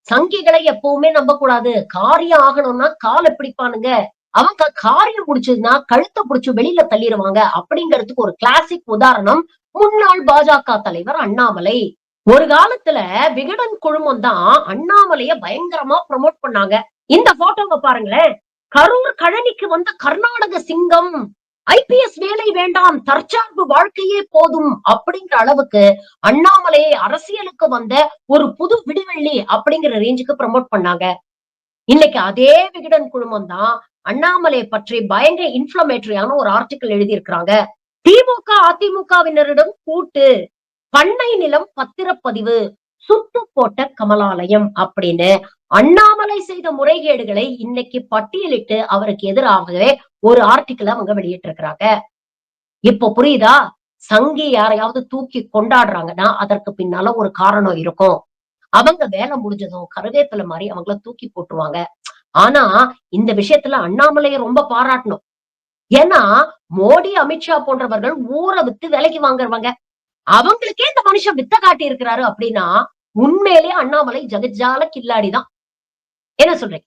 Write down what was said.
சங்கிகளை எப்பவுமே நம்பக்கூடாது. காரியம் ஆகணும்னா கால பிடிப்பானுங்க. அவங்க காரியம் புடிச்சதுன்னா கழுத்த புடிச்சு வெளியில தள்ளிருவாங்க. அப்படிங்கிறதுக்கு ஒரு கிளாசிக் உதாரணம் முன்னாள் பாஜக தலைவர் அண்ணாமலை. ஒரு காலத்துல விகடன் குழுமம் தான் அண்ணாமலைய பயங்கரமா ப்ரமோட் பண்ணாங்க. இந்த போட்டோவ பாருங்களேன். கரூர் கழனிக்கு வந்த கர்நாடக சிங்கம். ஐபிஎஸ் வேலை வேண்டாம். தற்சார்பு வாழ்க்கையே போதும். அப்படிங்கிற அளவுக்கு அண்ணாமலையை அரசியலுக்கு வந்த ஒரு புது விடிவெள்ளி அப்படிங்கிற ரேஞ்சுக்கு ப்ரமோட் பண்ணாங்க. இன்னைக்கு அதே விகடன் குழுமம் தான் அண்ணாமலையை பற்றி பயங்கர இன்ஃப்ளமேட்டரியான ஒரு ஆர்டிகிள் எழுதியிருக்கிறாங்க. திமுக அதிமுகவினரிடம் கூட்டு, பண்ணை நிலம் பத்திரப்பதிவு, சுட்டு போட்ட கமலாலயம் அப்படின்னு அண்ணாமலை செய்த முறைகேடுகளை இன்னைக்கு பட்டியலிட்டு அவருக்கு எதிராகவே ஒரு ஆர்டிகிள் அவங்க வெளியிட்டு இருக்கிறாங்க. இப்போ புரியுதா? சங்கி யாரையாவது தூக்கி கொண்டாடுறாங்கன்னா அதற்கு பின்னால ஒரு காரணம் இருக்கும். அவங்க வேலை முடிஞ்சதும் கருவேப்பிலை மாரி அவங்கள தூக்கி போட்டுருவாங்க. ஆனா இந்த விஷயத்துல அண்ணாமலைய ரொம்ப பாராட்டணும். ஏன்னா மோடி, அமித்ஷா போன்றவர்கள் ஊர வித்து விலைக்கு வாங்குறவங்க. அவங்களுக்கே இந்த மனுஷன் வித்த காட்டி இருக்கிறாரு அப்படின்னா, உண்மையிலேயே அண்ணாமலை ஜகஜால கில்லாடிதான். என்ன சொல்றீங்க?